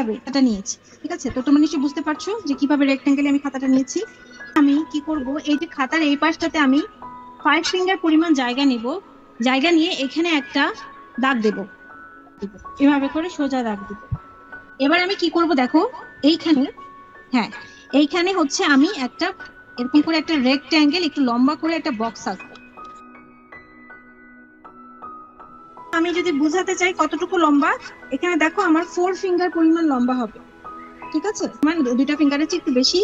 এইভাবে খাতা নিয়েছি, ঠিক আছে? তো তোমরা নিশ্চয়ই বুঝতে পারছো যে কিভাবে রেক্ট্যাঙ্গেলে আমি খাতাটা নিয়েছি। আমি কি করব, এই যে খাতার এই পাশটাতে আমি 5 ফিঙ্গার পরিমাণ জায়গা নিব, জায়গা নিয়ে এখানে একটা দাগ দেব, এভাবে করে সোজা দাগ দিব। এবার আমি কি করব দেখো, এইখানে, হ্যাঁ এইখানে হচ্ছে আমি একটা এরকম করে একটা রেক্ট্যাঙ্গেল একটু লম্বা করে একটা বক্স আঁকবো। আমি যদি বুঝাতে চাই কতটুকু লম্বা, এখানে দেখো আমার 4 ফিঙ্গার পরিমাণ লম্বা হবে, ঠিক আছে? মানে দুইটা ফিঙ্গারের চেয়ে একটু বেশি,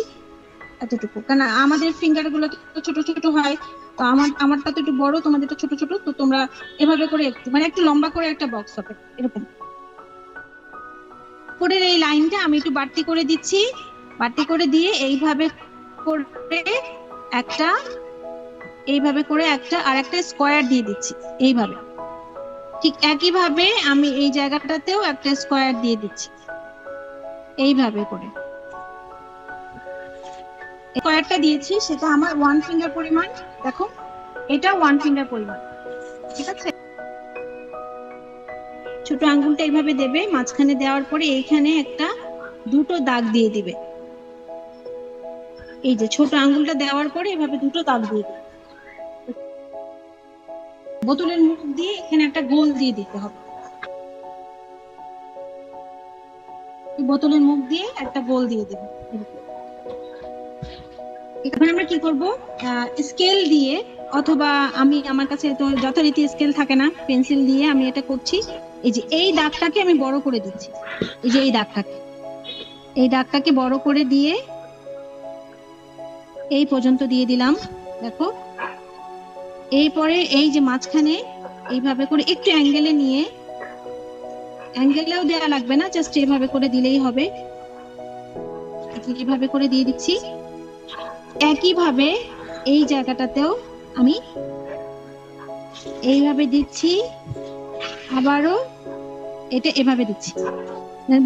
এতটুকু, কারণ আমাদের ফিঙ্গার গুলো তো ছোট ছোট হয়, তো আমারটা তো একটু বড়, তোমাদেরটা ছোট ছোট, তো তোমরা এভাবে করে একটু মানে একটু লম্বা করে একটা বক্স হবে এরকম। উপরের এই লাইনটা আমি একটু বাড়তি করে দিচ্ছি, বাড়তি করে দিয়ে এইভাবে করে একটা, এইভাবে করে একটা আর একটা স্কোয়ার দিয়ে দিচ্ছি এইভাবে। ঠিক একইভাবে আমি এই জায়গাটাতেও একটা স্কোয়ার দিয়ে দিচ্ছি এইভাবে করে। স্কোয়ারটা দিয়েছি সেটা আমার 1 ফিঙ্গার পরিমাণ, দেখো এটা 1 ফিঙ্গার পরিমাণ, ঠিক আছে? ছোট আঙ্গুলটা এইভাবে দেবে, মাঝখানে দেওয়ার পরে এইখানে একটা দুটো দাগ দিয়ে দিবে। এই যে ছোট আঙ্গুলটা দেওয়ার পরে এভাবে দুটো দাগ দিয়ে দিবে। বোতলের মুখ দিয়ে এখানে একটা গোল দিয়ে দিতে হবে, বোতলের মুখ দিয়ে একটা গোল দিয়ে দেবে। এখন আমরা কি করব, স্কেল দিয়ে, অথবা আমি আমার কাছে তো যথারীতি স্কেল থাকে না, পেন্সিল দিয়ে আমি এটা করছি। এই যে এই দাগটাকে আমি বড় করে দিচ্ছি, এই যে এই দাগটাকে বড় করে দিয়ে এই পর্যন্ত দিয়ে দিলাম, দেখো। এরপরে এই যে মাঝখানে এইভাবে করে একটু অ্যাঙ্গেলে নিয়ে, অ্যাঙ্গেলেও দেওয়া লাগবে না, জাস্ট এইভাবে করে দিলেই হবে, এইভাবে করে দিয়ে দিচ্ছি। একইভাবে এই জায়গাটাতেও আমি এইভাবে দিচ্ছি, আবারও এটা এভাবে দিচ্ছি।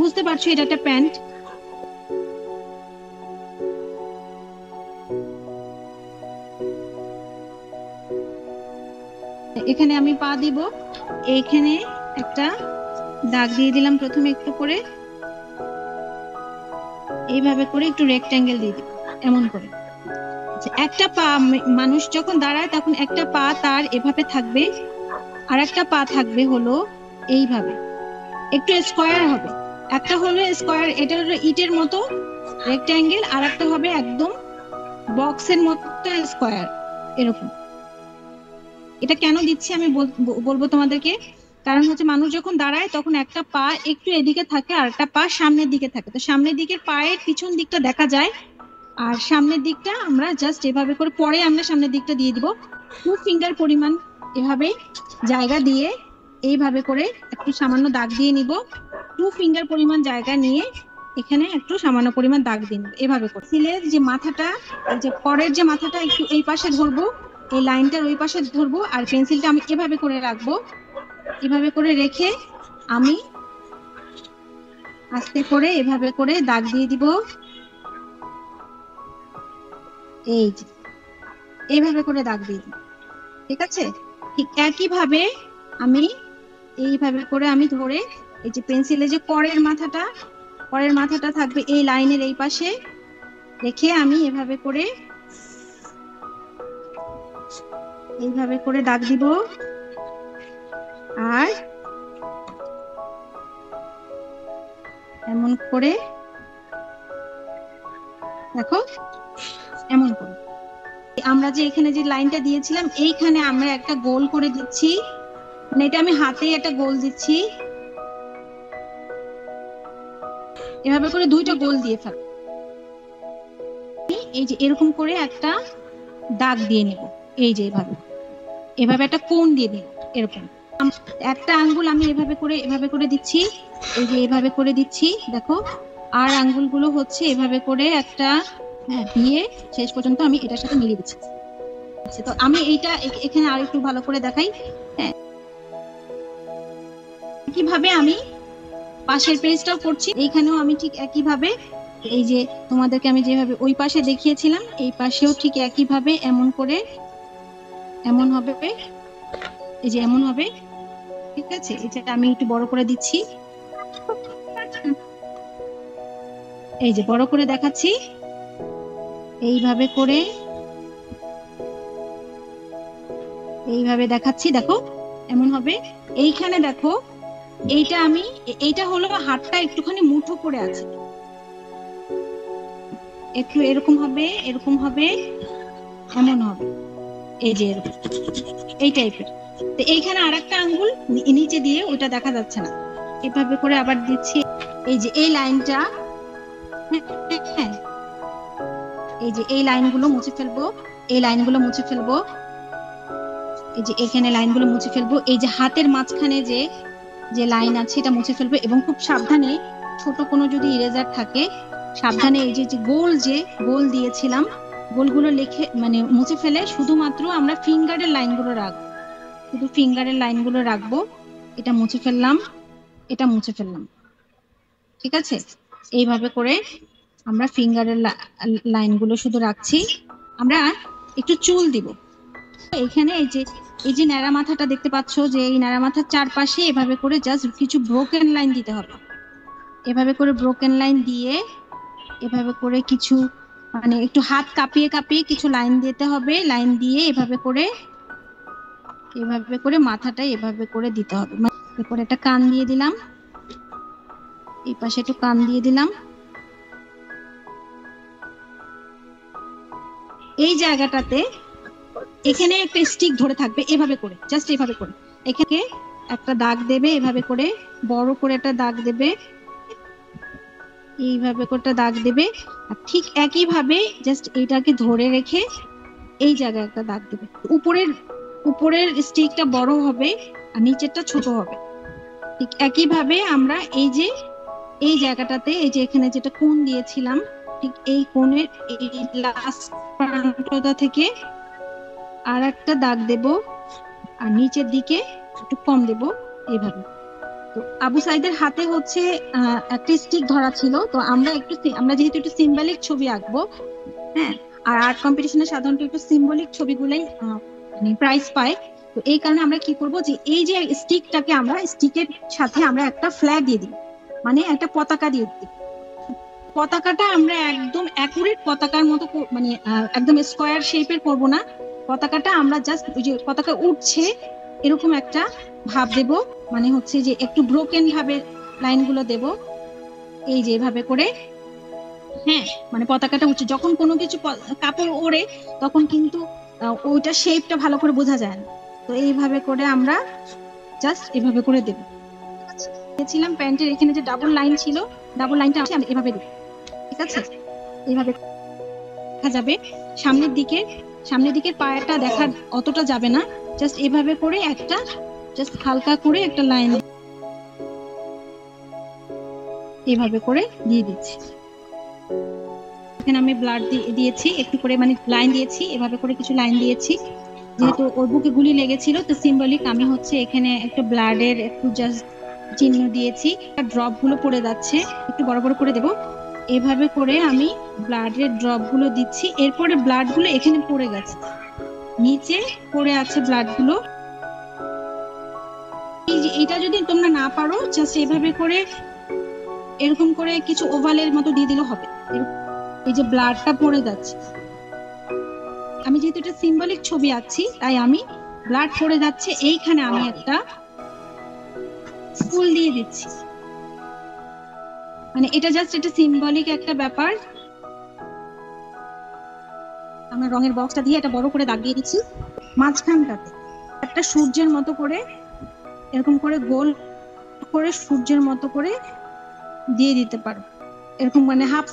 বুঝতে পারছো এটা একটা প্যান্ট। এখানে আমি পা দিব, এইখানে একটা দাগ দিয়ে দিলাম প্রথমে একটু করে, এইভাবে করে একটু রেক্ট্যাঙ্গেল দিয়ে দিব এমন করে। একটা পা, মানুষ যখন দাঁড়ায় তখন একটা পা তার এভাবে থাকবে, আর একটা পা থাকবে হলো এইভাবে একটু স্কোয়ার হবে। একটা হলো স্কোয়ার, এটা হলো ইটের মতো রেক্ট্যাঙ্গেল, আর একটা হবে একদম বক্সের মতো স্কোয়ার এরকম। এটা কেন দিচ্ছি আমি বলবো তোমাদেরকে, কারণ হচ্ছে মানুষ যখন দাঁড়ায় তখন একটা পা একটু এদিকে থাকে আর একটা পা সামনের দিকে থাকে, তো সামনের দিকের পায়ের পিছন দিকটা দেখা যায়, আর সামনের দিকটা আমরা জাস্ট এভাবে করে, পরে আমরা সামনের দিকটা দিয়ে দিব। 2 ফিঙ্গার পরিমাণ এভাবে জায়গা দিয়ে এইভাবে করে একটু সামান্য দাগ দিয়ে নিব। 2 ফিঙ্গার পরিমাণ জায়গা নিয়ে এখানে একটু সামান্য পরিমাণ দাগ দিয়ে নিব এভাবে করে। সিলের যে মাথাটা, এই যে পরের যে মাথাটা একটু এই পাশে ধরবো, এই লাইনটার ওই পাশে ধরবো, আর পেন্সিলটা আমি এভাবে করে রাখবো। এভাবে করে রেখে আমি আস্তে করে এভাবে করে দাগ দিয়ে দিব, এই যে এইভাবে করে দাগ দিয়ে দিব, ঠিক আছে? ঠিক একইভাবে আমি এইভাবে করে আমি ধরে, এই যে পেন্সিলে যে পরের মাথাটা থাকবে এই লাইনের এই পাশে রেখে আমি এভাবে করে এইভাবে করে দাগ দিব, আর এমন করে দেখো, এমন করে আমরা যে এখানে যে লাইনটা দিয়েছিলাম এইখানে আমরা একটা গোল করে দিচ্ছি, মানে এটা আমি হাতে একটা গোল দিচ্ছি, এভাবে করে দুইটা গোল দিয়ে ফেল। এই যে এরকম করে একটা দাগ দিয়ে নেব, এই যে এভাবে একটা কোণ দিয়ে নেব এরকম। একটা আঙ্গুল আমি এভাবে করে দিচ্ছি, এই যে এভাবে করে দিচ্ছি দেখো, আর আঙ্গুলগুলো হচ্ছে এভাবে করে একটা দিয়ে শেষ পর্যন্ত আমি এটার সাথে মিলিয়ে দিচ্ছি। তো আমি এইটা এখানে আর একটু ভালো করে দেখাই। হ্যাঁ, কিভাবে আমি পাশের পেজটাও করছি, এইখানেও আমি ঠিক একইভাবে, এই যে তোমাদেরকে আমি যেভাবে ওই পাশে দেখিয়েছিলাম এই পাশেও ঠিক একইভাবে এমন করে, এমন হবে, এই যে এমন হবে, ঠিক আছে? এটা আমি একটু বড় করে দিচ্ছি, এই যে বড় করে দেখাচ্ছি, এইভাবে করে এইভাবে দেখাচ্ছি, দেখো এমন হবে। এইখানে দেখো এইটা এইটা হলো হাতটা একটুখানি মুঠো করে আছে, একটু এরকম হবে, এরকম হবে, এমন হবে, এই যে এরকম, এই টাইপের। তো এইখানে আরেকটা আঙ্গুল নিচে দিয়ে, ওটা দেখা যাচ্ছে না, এভাবে করে আবার দিচ্ছি। এই যে এই লাইনটা, হ্যাঁ এই যে এই লাইনগুলো মুছে ফেলবো, এই লাইনগুলো মুছে ফেলবো, এই যে এখানে লাইনগুলো মুছে ফেলবো। এই যে হাতের মাঝখানে যে যে লাইন আছে এটা মুছে ফেলবো, এবং খুব সাবধানে, ছোট কোনো যদি ইরেজার থাকে সাবধানে, এই যে গোল দিয়েছিলাম, গোলগুলো লিখে মানে মুছে ফেলে শুধুমাত্র আমরা ফিঙ্গারের লাইনগুলো রাখবো, শুধু ফিঙ্গারের লাইনগুলো রাখবো। এটা মুছে ফেললাম, এটা মুছে ফেললাম, ঠিক আছে। এইভাবে করে আমরা ফিঙ্গারের লাইনগুলো শুধু রাখছি। আমরা একটু চুল দিব এখানে। এই যে ন্যাড়া মাথাটা দেখতে পাচ্ছ, যে এই ন্যাড়া মাথার চারপাশে এভাবে করে জাস্ট কিছু ব্রোকেন লাইন দিতে হবে। এভাবে করে ব্রোকেন লাইন দিয়ে, এভাবে করে কিছু মানে একটু হাত কাঁপিয়ে কাঁপিয়ে কিছু লাইন দিতে হবে। লাইন দিয়ে এভাবে করে মাথাটা এভাবে করে দিতে হবে। এরপর একটা কান দিয়ে দিলাম, এই পাশে একটু কান দিয়ে দিলাম। এই জায়গাটাতে এখানে একটা স্টিক ধরে থাকবে, এভাবে করে জাস্ট এভাবে করে এখানে একটা দাগ দেবে, এভাবে করে বড় করে একটা দাগ দেবে, এইভাবে করে একটা দাগ দেবে। আর ঠিক একই ভাবে জাস্ট এটাকে ধরে রেখে এই জায়গায় একটা দাগ দেবে। উপরের স্টিকটা বড় হবে আর নিচেরটা ছোট হবে। ঠিক একই ভাবে আমরা এই জায়গাটাতে, এই যে এখানে যেটা কোণ দিয়েছিলাম, ঠিক এই কোণের এই লাস্ট প্রান্তটা থেকে আর একটা দাগ দেব, আর নিচের দিকে একটু কম দেব, এইভাবে। তো আবু সাইদের হাতে হচ্ছে একটা স্টিক ধরা ছিল, তো আমরা যেহেতু একটু সিম্বলিক ছবি আঁকবো, হ্যাঁ, আর আর্ট কম্পিটিশনে সাধারণত একটু সিম্বলিক ছবিগুলোই মানে প্রাইজ পায়। তো এই কারণে আমরা কি করব, যে এই যে স্টিকটাকে আমরা স্টিকের সাথে আমরা একটা ফ্ল্যাগ দিয়ে দিই, মানে একটা পতাকা দিয়ে দিই। পতাকাটা আমরা একদম অ্যাকুরেট পতাকার মতো মানে একদম স্কোয়ার শেপের করব না। পতাকাটা আমরা জাস্ট ওই যে পতাকা উঠছে এরকম একটা ভাব দেব, মানে হচ্ছে যে একটু ব্রোকেন ভাবে লাইনগুলো দেব, এই যে এভাবে করে। হ্যাঁ, মানে পতাকাটা উঠছে, যখন কোনো কিছু কাপড় ওড়ে তখন কিন্তু ওইটা শেপটা ভালো করে বোঝা যায় না। তো এইভাবে করে আমরা জাস্ট এভাবে করে দেব। দিয়েছিলাম প্যান্টের এখানে যে ডাবল লাইন ছিল, ডাবল লাইনটা আমি এভাবে দেব, ঠিক আছে। এইভাবে দেখা যাবে সামনের দিকের পায়াটা দেখা অতটা যাবে না, জাস্ট এভাবে করে একটা জাস্ট হালকা করে একটা লাইন এভাবে করে দিয়ে দিচ্ছি। এখানে আমি ব্লাড দিয়েছি একটু করে, মানে লাইন দিয়েছি, এভাবে করে কিছু লাইন দিয়েছি। যেহেতু ওর বুকে গুলি লেগেছিল, তো সিম্বলিক আমি হচ্ছে এখানে একটু ব্লাডের একটু জাস্ট চিহ্ন দিয়েছি। ড্রপ গুলো পড়ে যাচ্ছে, একটু বড় বড় করে দেব। এভাবে করে আমি ব্লাডের ড্রপ গুলো দিচ্ছি। এরপরে ব্লাড গুলো এখানে পড়ে গেছে, নিচে পড়ে আছে ব্লাড গুলো। এটা যদি তোমরা না পারো, জাস্ট এভাবে করে এরকম করে কিছু ওভালের মতো দিয়ে দিলে হবে। এই যে ব্লাডটা পড়ে যাচ্ছে, আমি যেহেতু এটা সিম্বলিক ছবি আঁকছি, তাই আমি ব্লাড পড়ে যাচ্ছে, এইখানে আমি একটা ফুল দিয়ে দিচ্ছি। মানে এটা জাস্ট এটা সিম্বলিক একটা ব্যাপার। আমরা রঙের বক্সটা দিয়ে একটা বড় করে দাগ দিয়ে দিচ্ছি। মাঝখানটাতে একটা সূর্যের মতো করে এরকম করে গোল করে সূর্যের মতো করে দিয়ে দিতে পারো, এরকম মানে হাফ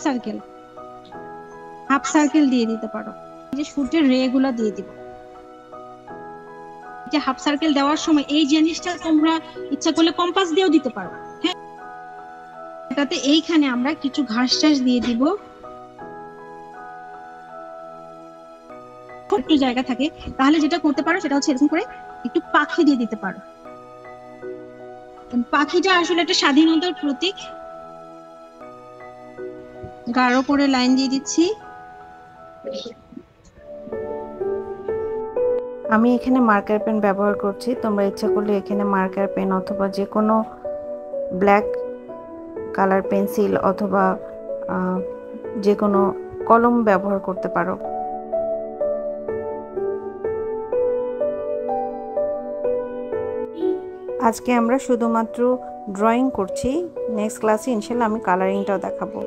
সার্কেল দিয়ে দিতে পারো। যে সূর্যের রে গুলা দিয়ে দিব। যে হাফ সার্কেল দেওয়ার সময় এই জিনিসটা তোমরা ইচ্ছা করলে কম্পাস দিয়েও দিতে পারো। হ্যাঁ, এটাতে এইখানে আমরা কিছু ঘাস টাস দিয়ে দিব, একটু জায়গা থাকে। তাহলে যেটা করতে পারো সেটা হচ্ছে এরকম করে একটু পাখি দিয়ে দিতে পারো। পাখিটা আসলে একটা স্বাধীনতার প্রতীক। গাঢ় করে লাইন দিয়ে দিচ্ছি। আমি এখানে মার্কার পেন ব্যবহার করছি, তোমরা ইচ্ছা করলে এখানে মার্কার পেন অথবা যে কোনো ব্ল্যাক কালার পেন্সিল অথবা যে কোনো কলম ব্যবহার করতে পারো। আজকে আমরা শুধুমাত্র ড্রয়িং করছি, নেক্সট ক্লাসে ইনশাল্লাহ আমি কালারিংটাও দেখাবো।